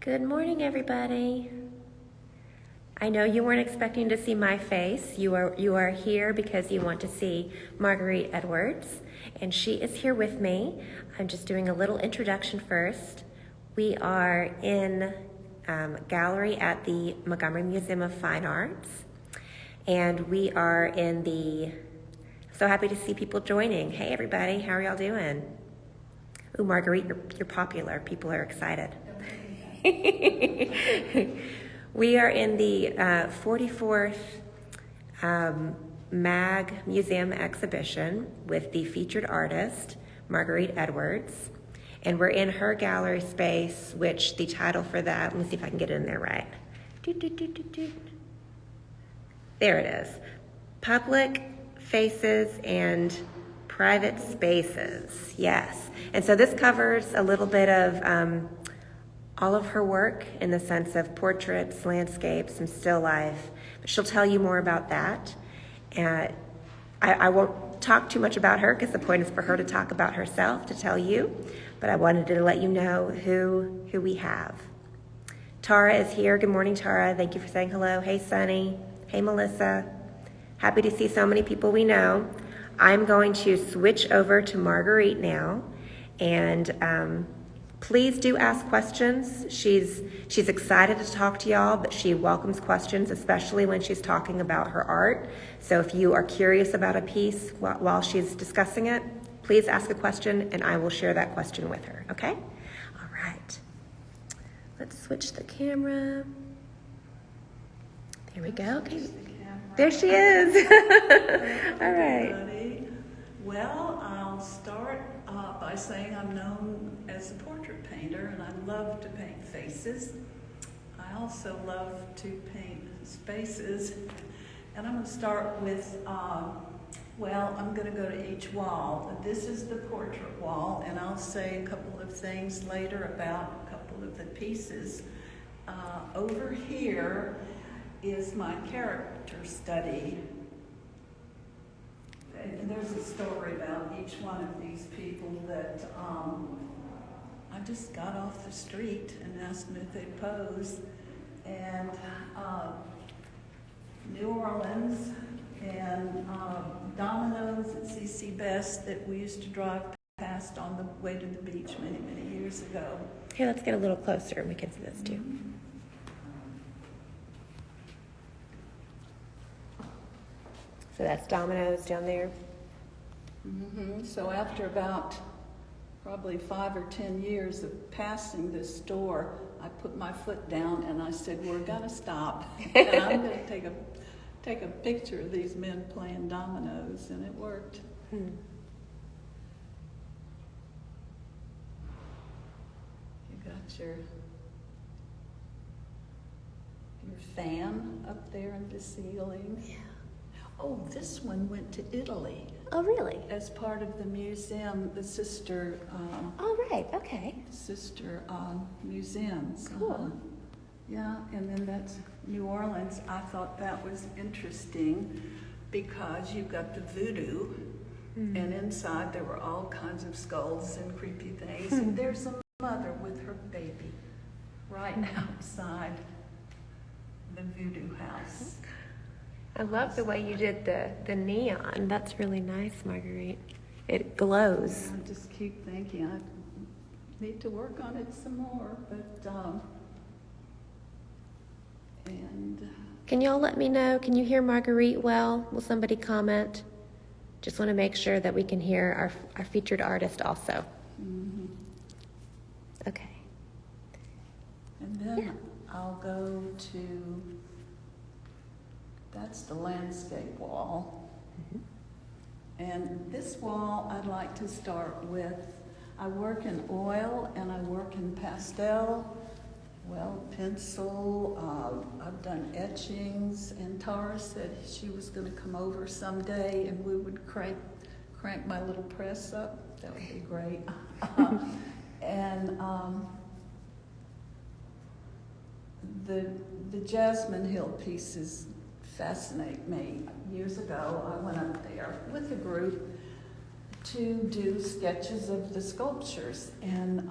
Good morning, everybody. I know you weren't expecting to see my face. You are here because you want to see Marguerite Edwards, and she is here with me. I'm just doing a little introduction first. We are in gallery at the Montgomery Museum of Fine Arts, and we are in the, so happy to see people joining. Hey, everybody, how are y'all doing? Ooh, Marguerite, you're popular. People are excited. We are in the 44th MAG Museum exhibition with the featured artist, Marguerite Edwards. And we're in her gallery space, which the title for that, let me see if I can get it in there right. There it is. Public Faces and Private Spaces, yes. And so this covers a little bit of all of her work in the sense of portraits, landscapes, and still life. But she'll tell you more about that. And I won't talk too much about her because the point is for her to talk about herself, to tell you. But I wanted to let you know who we have. Tara is here. Good morning, Tara. Thank you for saying hello. Hey, Sunny. Hey, Melissa. Happy to see so many people we know. I'm going to switch over to Marguerite now. And please do ask questions. She's excited to talk to y'all, but she welcomes questions, especially when she's talking about her art. So if you are curious about a piece while she's discussing it, please ask a question and I will share that question with her, okay? All right. Let's switch the camera. There we go. Okay. There she is. All right. Everybody. Well, I'll start by saying I'm known as a portrait painter and I love to paint faces. I also love to paint spaces. And I'm going to start with, I'm going to go to each wall. This is the portrait wall, and I'll say a couple of things later about a couple of the pieces. Over here is my character study. And there's a story about each one of these people that I just got off the street and asked them if they'd pose. And New Orleans and Domino's at CC Best that we used to drive past on the way to the beach many, many years ago. Here, let's get a little closer and we can see this too. So that's Domino's down there. Mm-hmm. So after about probably 5 or 10 years of passing this store, I put my foot down and I said, we're gonna stop. And I'm gonna take a picture of these men playing dominoes, and it worked. You got your fan up there in the ceiling. Yeah. Oh, this one went to Italy. Oh, really? As part of the museum, the sister. Oh, right. Okay. Sister museums. Cool. Yeah, and then that's New Orleans. I thought that was interesting because you've got the voodoo, and inside there were all kinds of skulls and creepy things. And there's a mother with her baby right outside the voodoo house. I love the way you did the neon. That's really nice, Marguerite. It glows. I just keep thinking I need to work on it some more, but Can y'all let me know? Can you hear Marguerite well? Will somebody comment? Just want to make sure that we can hear our featured artist also. Mm-hmm. Okay. And then I'll go to, that's the landscape wall. And this wall I'd like to start with. I work in oil and I work in pastel, pencil. I've done etchings, and Tara said she was going to come over someday and we would crank my little press up. That would be great. The Jasmine Hill pieces fascinate me. Years ago, I went up there with a group to do sketches of the sculptures, and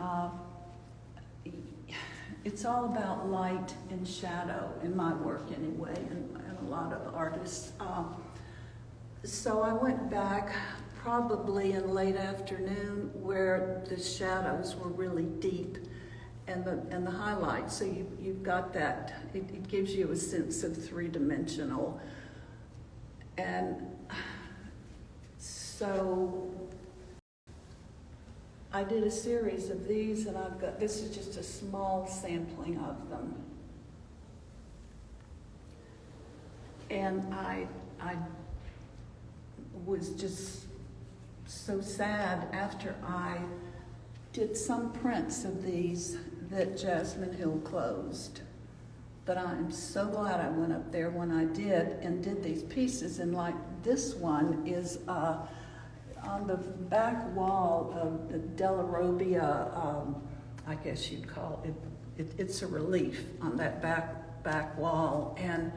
it's all about light and shadow in my work anyway, and a lot of artists. So I went back probably in late afternoon where the shadows were really deep and the highlights. So you've got that, it gives you a sense of three-dimensional. And so I did a series of these, and this is just a small sampling of them. And I was just so sad after I did some prints of these that Jasmine Hill closed. But I'm so glad I went up there when I did and did these pieces. And like this one is on the back wall of the Della Robbia, I guess you'd call it's a relief on that back wall, and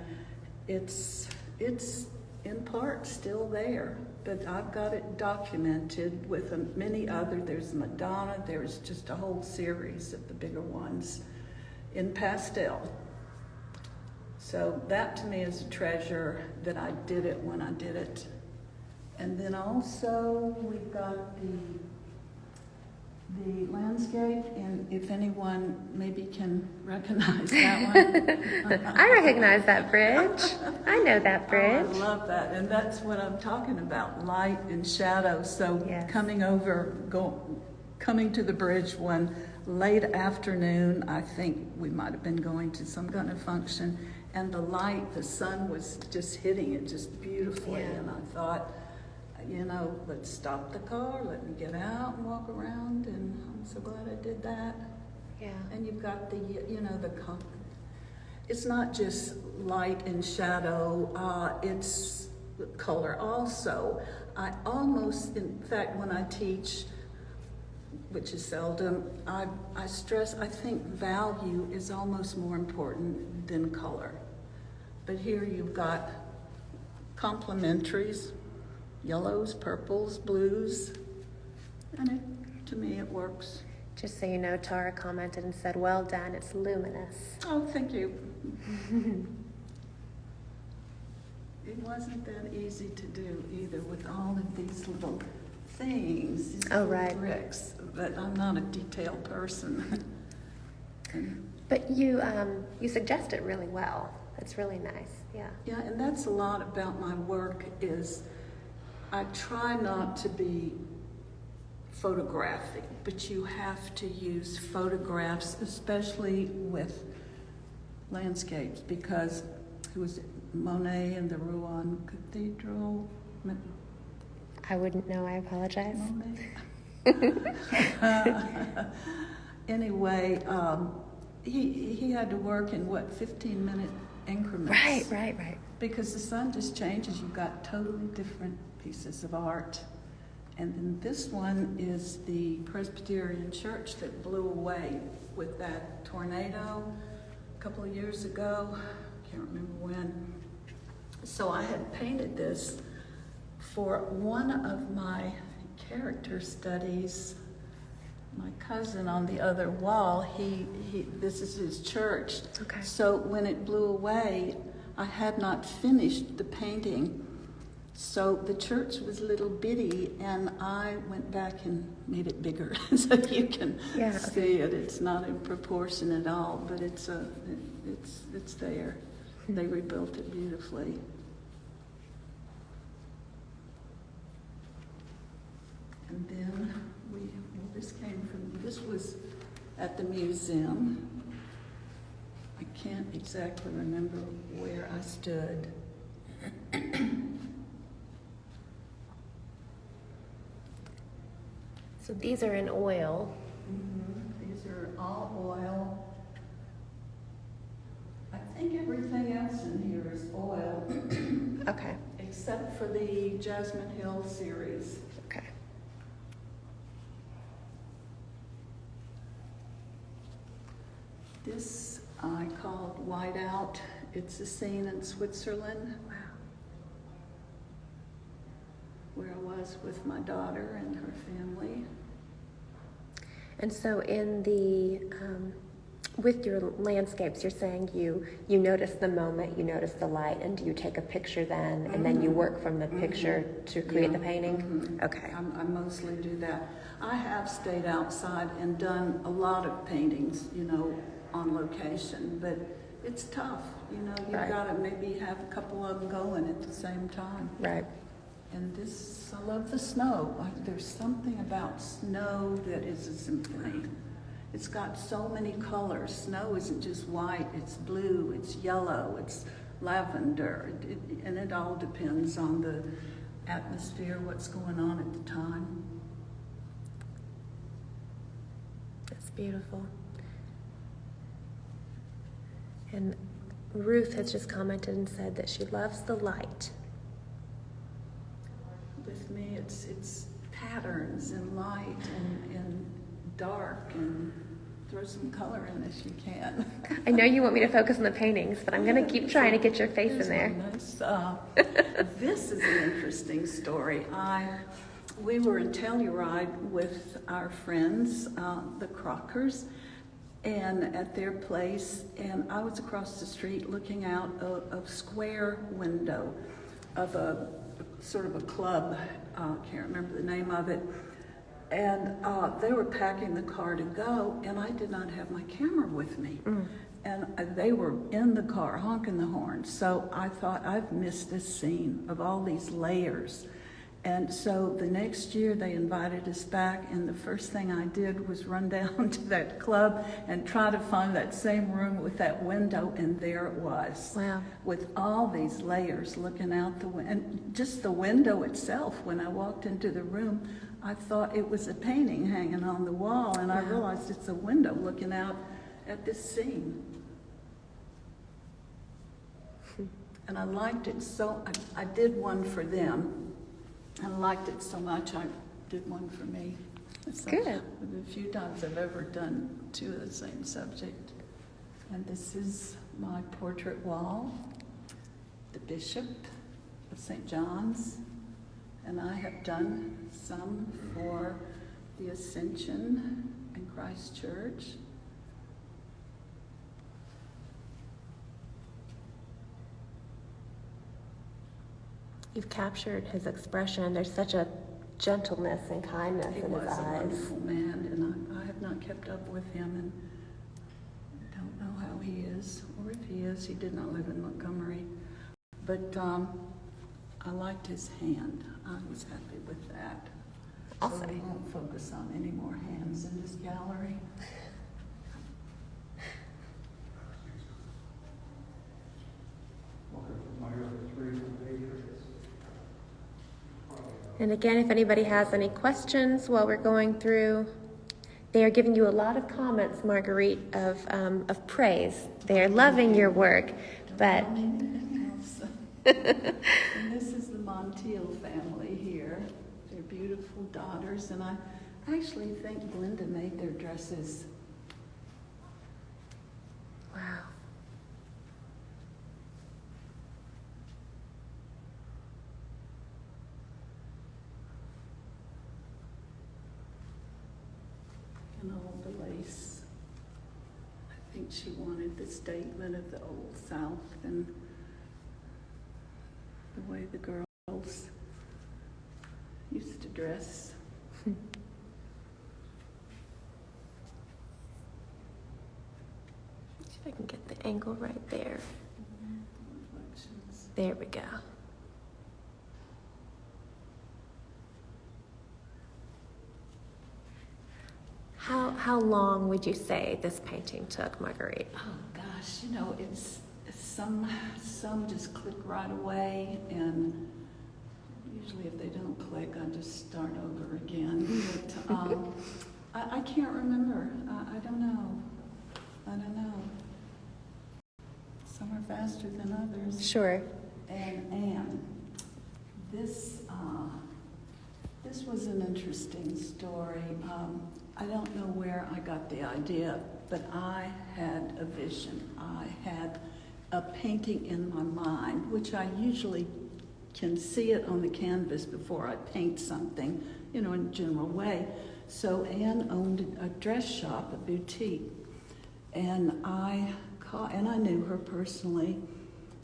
it's in part still there, but I've got it documented with many other. There's Madonna. There's just a whole series of the bigger ones in pastel. So that to me is a treasure that I did it when I did it. And then also we've got the landscape, and if anyone maybe can recognize that one. I recognize that bridge. I know that bridge. Oh, I love that, and that's what I'm talking about, light and shadow. So yes. coming to the bridge one late afternoon, I think we might have been going to some kind of function, and the light, the sun was just hitting it just beautifully, yeah. And I thought, let's stop the car, let me get out and walk around, and I'm so glad I did that. Yeah. And you've got it's not just light and shadow, it's color also. In fact, when I teach, which is seldom, I stress, I think value is almost more important than color. But here you've got complementaries, yellows, purples, blues, and to me it works. Just so you know, Tara commented and said, well done, it's luminous. Oh, thank you. It wasn't that easy to do either with all of these little things, these little right. bricks, but I'm not a detailed person. But you suggest it really well. It's really nice, yeah. Yeah, and that's a lot about my work is I try not to be photographic, but you have to use photographs, especially with landscapes, because who was it? Monet and the Rouen Cathedral. I wouldn't know, I apologize. Anyway, he had to work in 15-minute increments. Right. Because the sun just changes. You've got totally different pieces of art. And then this one is the Presbyterian church that blew away with that tornado a couple of years ago. I can't remember when. So I had painted this for one of my character studies. My cousin on the other wall, this is his church. Okay. So when it blew away, I had not finished the painting. So the church was little bitty, and I went back and made it bigger so you can see it. It's not in proportion at all, but it's there. They rebuilt it beautifully. And then this was at the museum. I can't exactly remember where I stood. So these are in oil. Mm-hmm. These are all oil. I think everything else in here is oil. Okay. Except for the Jasmine Hill series. Okay. This I called Whiteout. It's a scene in Switzerland. Wow. Where I was with my daughter and her family. And so in the With your landscapes, you're saying you notice the moment, you notice the light, and do you take a picture then, and then you work from the picture to create the painting? Okay. I mostly do that. I have stayed outside and done a lot of paintings, on location, but it's tough. You've Right. got to maybe have a couple of them going at the same time. Right. And I love the snow. There's something about snow that is a symphony. It's got so many colors. Snow isn't just white, it's blue, it's yellow, it's lavender, and it all depends on the atmosphere, what's going on at the time. That's beautiful. And Ruth has just commented and said that she loves the light. With me, it's patterns and light and dark, and throw some color in if you can. I know you want me to focus on the paintings, but I'm going to keep trying to get your face in there. Nice. This is an interesting story. We were in Telluride with our friends, the Crockers, and at their place, and I was across the street looking out a square window of a sort of a club, can't remember the name of it, and they were packing the car to go, and I did not have my camera with me. And they were in the car honking the horn. So I thought, I've missed this scene of all these layers. And so the next year they invited us back, and the first thing I did was run down to that club and try to find that same room with that window, and there it was. Wow. With all these layers looking out the window, and just the window itself. When I walked into the room, I thought it was a painting hanging on the wall, and I realized it's a window looking out at this scene. And I liked it so, I did one for them. I liked it so much, I did one for me. So, Good. The few times I've ever done two of the same subject. And this is my portrait wall, the Bishop of St. John's. And I have done some for the Ascension in Christ Church. You've captured his expression. There's such a gentleness and kindness He in his was a eyes. wonderful man, and I have not kept up with him, and don't know how he is, or if he is. He did not live in Montgomery. But I liked his hand. I was happy with that. I'll So say. we won't focus on any more hands in this gallery. And again, if anybody has any questions while we're going through, they are giving you a lot of comments, Marguerite, of praise. They are loving your work, but Anything else? And this is the Montiel family here. They're beautiful daughters, and I actually think Glenda made their dresses. wow. And all the lace. I think she wanted the statement of the Old South and the way the girls used to dress. See if I can get the angle right there. Reflections. There we go. How long would you say this painting took, Marguerite? Oh gosh, it's some just click right away, and usually if they don't click, I just start over again. But I can't remember. I don't know. Some are faster than others. Sure. And this was an interesting story. I don't know where I got the idea, but I had a vision. I had a painting in my mind, which I usually can see it on the canvas before I paint something, in a general way. So Anne owned a dress shop, a boutique, And I knew her personally,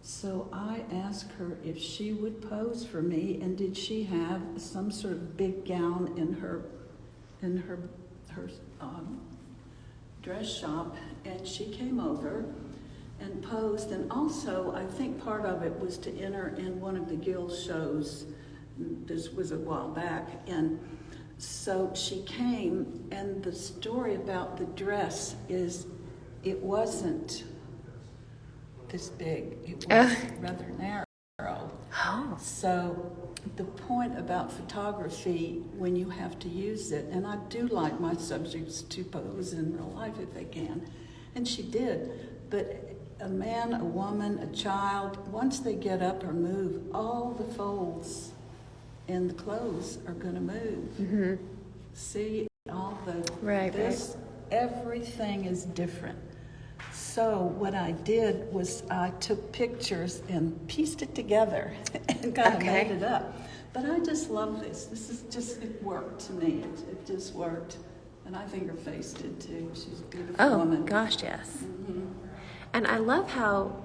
so I asked her if she would pose for me, and did she have some sort of big gown in her dress shop. And she came over and posed, and also I think part of it was to enter in one of the Guild shows. This was a while back, and so she came, and the story about the dress is it wasn't this big, it was rather narrow. Oh. So the point about photography, when you have to use it, and I do like my subjects to pose in real life if they can, and she did, but a man, a woman, a child, once they get up or move, all the folds in the clothes are going to move. Mm-hmm. See, all the, Right. everything is different. So what I did was I took pictures and pieced it together and kind of made it up. But I just love this. This is just, it worked to me. It just worked. And I think her face did too. She's a beautiful woman. Oh, gosh, yes. Mm-hmm. And I love how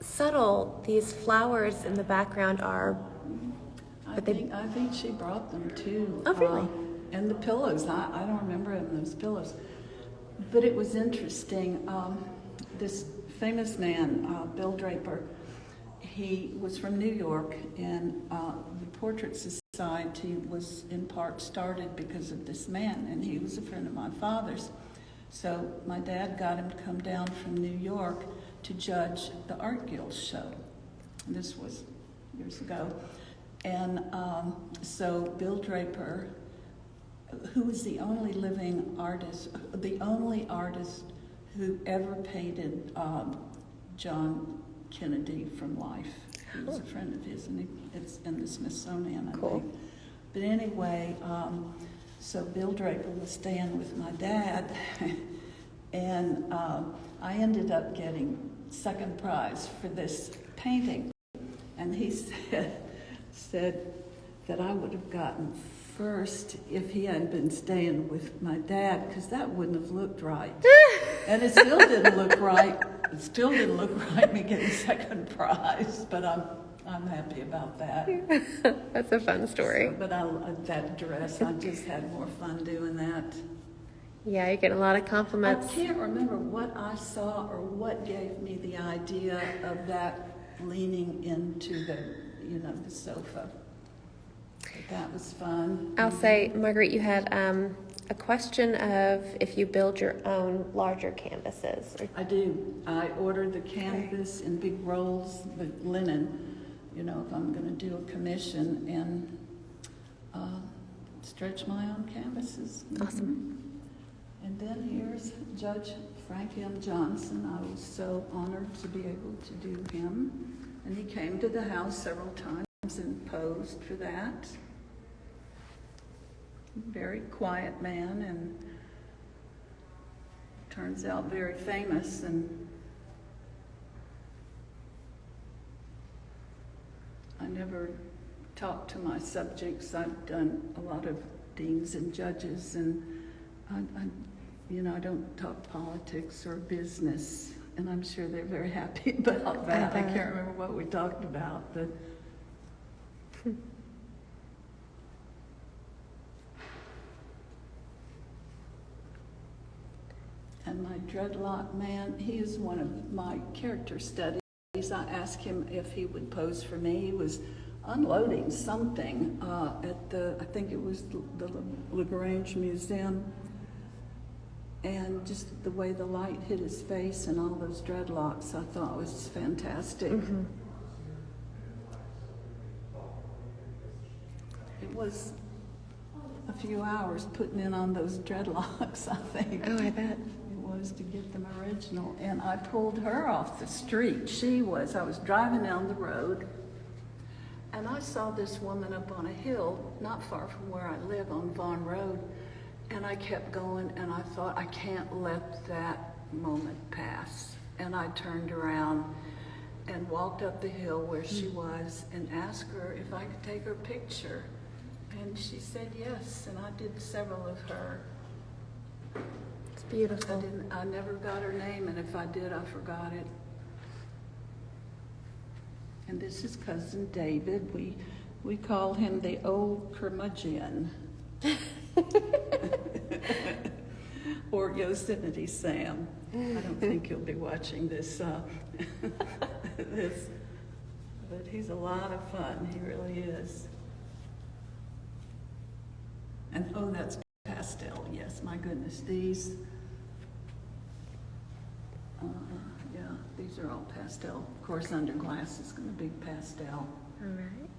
subtle these flowers in the background are. I think she brought them too. Oh, really? And the pillows. I don't remember those pillows. But it was interesting. This famous man, Bill Draper, he was from New York, and the Portrait Society was in part started because of this man, and he was a friend of my father's. So my dad got him to come down from New York to judge the Art Guild show. And this was years ago. And so Bill Draper, who was the only living artist, the only artist who ever painted John Kennedy from life. He was a friend of his, and it's in the Smithsonian, I think. But anyway, so Bill Draper was staying with my dad, and I ended up getting second prize for this painting. And he said that I would have gotten first if he hadn't been staying with my dad, because that wouldn't have looked right. And it still didn't look right. It still didn't look right, me getting second prize, but I'm happy about that. That's a fun story. So, but that dress, I just had more fun doing that. Yeah, you get a lot of compliments. I can't remember what I saw or what gave me the idea of that leaning into the sofa. But that was fun. I'll say, Marguerite, you had a question of if you build your own larger canvases. I do. I ordered the canvas in big rolls, the linen, if I'm going to do a commission, and stretch my own canvases. Awesome. And then here's Judge Frank M. Johnson. I was so honored to be able to do him. And he came to the house several times and posed for that. Very quiet man, and turns out very famous. And I never talk to my subjects. I've done a lot of deans and judges, and I don't talk politics or business, and I'm sure they're very happy about that. I can't remember what we talked about, but and my Dreadlock Man, he is one of my character studies. I asked him if he would pose for me. He was unloading something at I think it was the LaGrange Museum, and just the way the light hit his face and all those dreadlocks, I thought was fantastic. Mm-hmm. It was a few hours putting in on those dreadlocks, I think. Oh, I bet. It was to get them original. And I pulled her off the street. I was driving down the road, and I saw this woman up on a hill not far from where I live on Vaughan Road. And I kept going, and I thought, I can't let that moment pass. And I turned around and walked up the hill where she was and asked her if I could take her picture. And she said yes, and I did several of her. beautiful. I never got her name, and if I did, I forgot it. And this is cousin David. We call him the old curmudgeon. Or Yosemite Sam. I don't think he'll be watching this, but he's a lot of fun. He really is. And oh, that's pastel. Yes, my goodness, these. Yeah, these are all pastel. Of course, under glass is going to be pastel. All right.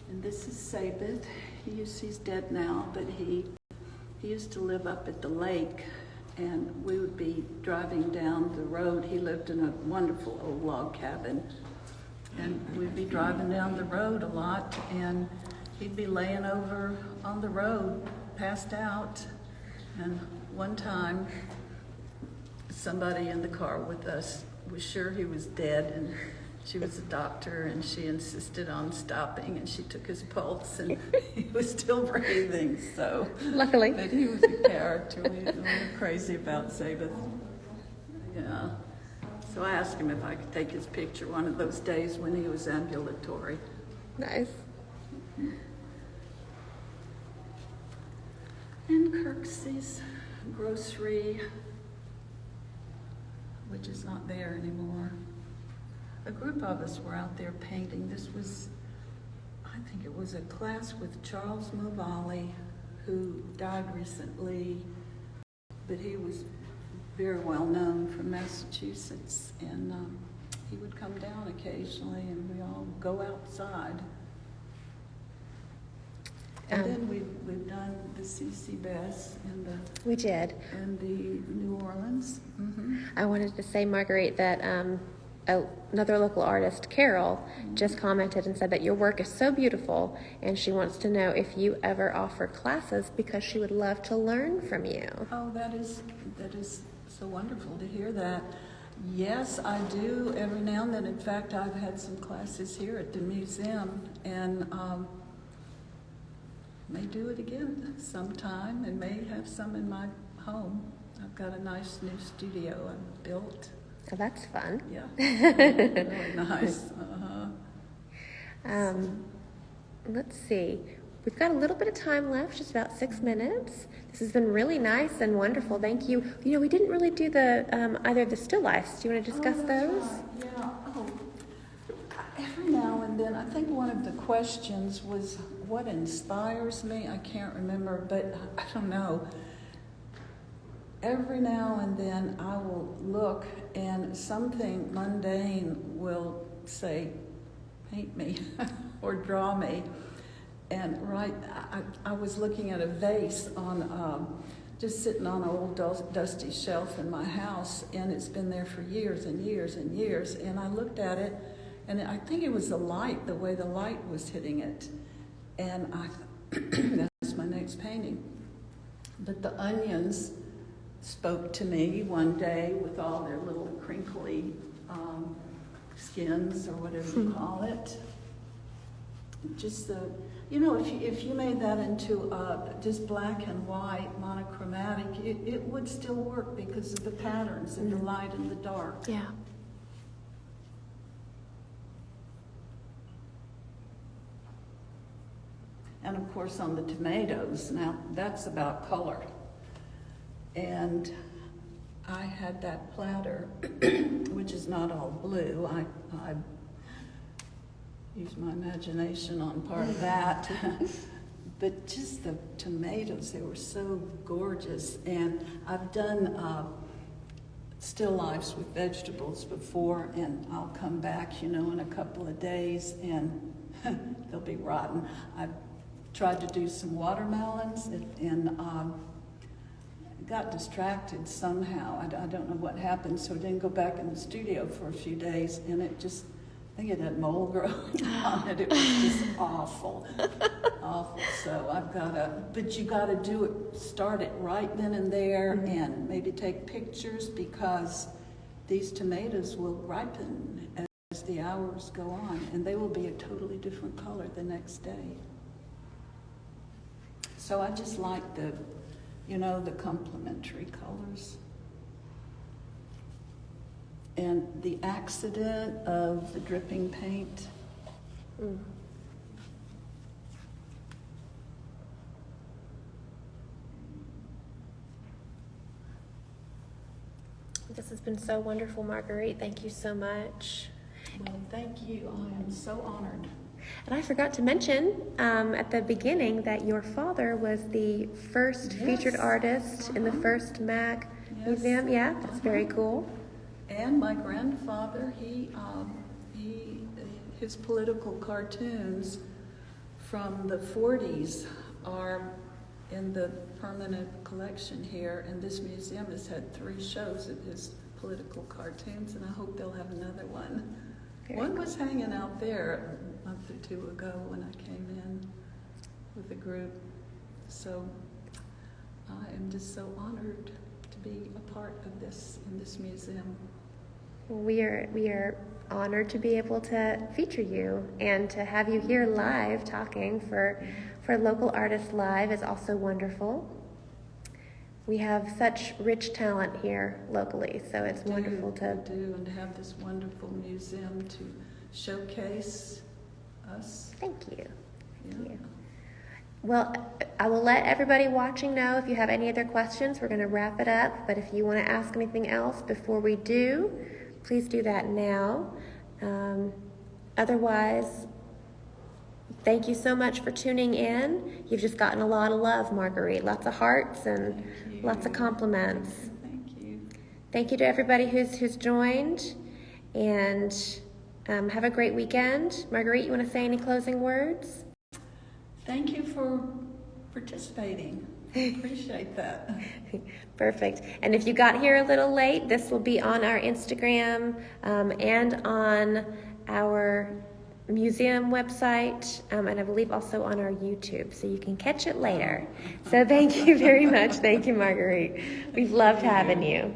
And this is Sabeth. He's dead now, but he used to live up at the lake, and we would be driving down the road. He lived in a wonderful old log cabin, and we'd be driving down the road a lot, and he'd be laying over on the road, passed out. And one time, somebody in the car with us was sure he was dead, and she was a doctor, and she insisted on stopping, and she took his pulse, and he was still breathing, so. Luckily. But he was a character. We were crazy about Sabeth. Yeah. So I asked him if I could take his picture one of those days when he was ambulatory. Nice. And Kirksey's grocery, which is not there anymore. A group of us were out there painting. This was, I think it was a class with Charles Movali, who died recently, but he was very well known from Massachusetts, and he would come down occasionally, and we all go outside. And then we've done the CC Bass and the We did. and the New Orleans. Mm-hmm. I wanted to say, Marguerite, that another local artist, Carol, just commented and said that your work is so beautiful, and she wants to know if you ever offer classes because she would love to learn from you. Oh, that is so wonderful to hear that. Yes, I do every now and then. In fact, I've had some classes here at the museum, and may do it again sometime, and may have some in my home. I've got a nice new studio I've built. Oh, that's fun. Yeah, really nice. Let's see. We've got a little bit of time left, just about 6 minutes. This has been really nice and wonderful. Thank you. You know, we didn't really do the either of the still lifes. Do you want to discuss those? Right. Yeah. Oh, every now and then, I think one of the questions was what inspires me. I can't remember, but I don't know. Every now and then I will look and something mundane will say, paint me or draw me. And I was looking at a vase on, just sitting on an old dusty shelf in my house, and it's been there for years and years and years. And I looked at it, and I think it was the light, the way the light was hitting it. And that's my next painting. But the onions spoke to me one day with all their little crinkly skins, or whatever you call it. Just the, you know, if you made that into just black and white, monochromatic, it would still work because of the patterns and the light and the dark. Yeah. And of course on the tomatoes, now that's about color. And I had that platter, which is not all blue. I used my imagination on part of that. But just the tomatoes, they were so gorgeous. And I've done still lifes with vegetables before, and I'll come back, you know, in a couple of days, and they'll be rotten. I've tried to do some watermelons, and got distracted somehow. I don't know what happened, so I didn't go back in the studio for a few days, and it just, I think it had mold growing on it. It was just awful, awful. So I've got to, but you got to do it, start it right then and there, and maybe take pictures, because these tomatoes will ripen as the hours go on, and they will be a totally different color the next day. So I just like the complementary colors. And the accident of the dripping paint. Mm. This has been so wonderful, Marguerite. Thank you so much. Well, thank you. I am so honored. And I forgot to mention at the beginning that your father was the first featured artist in the first MAG museum. Yeah, that's very cool. And my grandfather, his political cartoons from the 40s are in the permanent collection here, and this museum has had 3 shows of his political cartoons, and I hope they'll have another one. One was hanging out there a month or 2 ago when I came in with a group. So I am just so honored to be a part of this in this museum. We are honored to be able to feature you, and to have you here live talking for Local Artists Live is also wonderful. We have such rich talent here locally, so it's wonderful to and to have this wonderful museum to showcase us. Thank you. Thank you. Well, I will let everybody watching know if you have any other questions. We're going to wrap it up, but if you want to ask anything else before we do, please do that now. Otherwise, thank you so much for tuning in. You've just gotten a lot of love, Marguerite. Lots of hearts and lots of compliments. Thank you. Thank you to everybody who's joined, and have a great weekend. Marguerite, you want to say any closing words? Thank you for participating. I appreciate that. Perfect. And if you got here a little late, this will be on our Instagram and on our museum website, and I believe also on our YouTube, so you can catch it later. So thank you very much. Thank you, Marguerite. We've loved having you.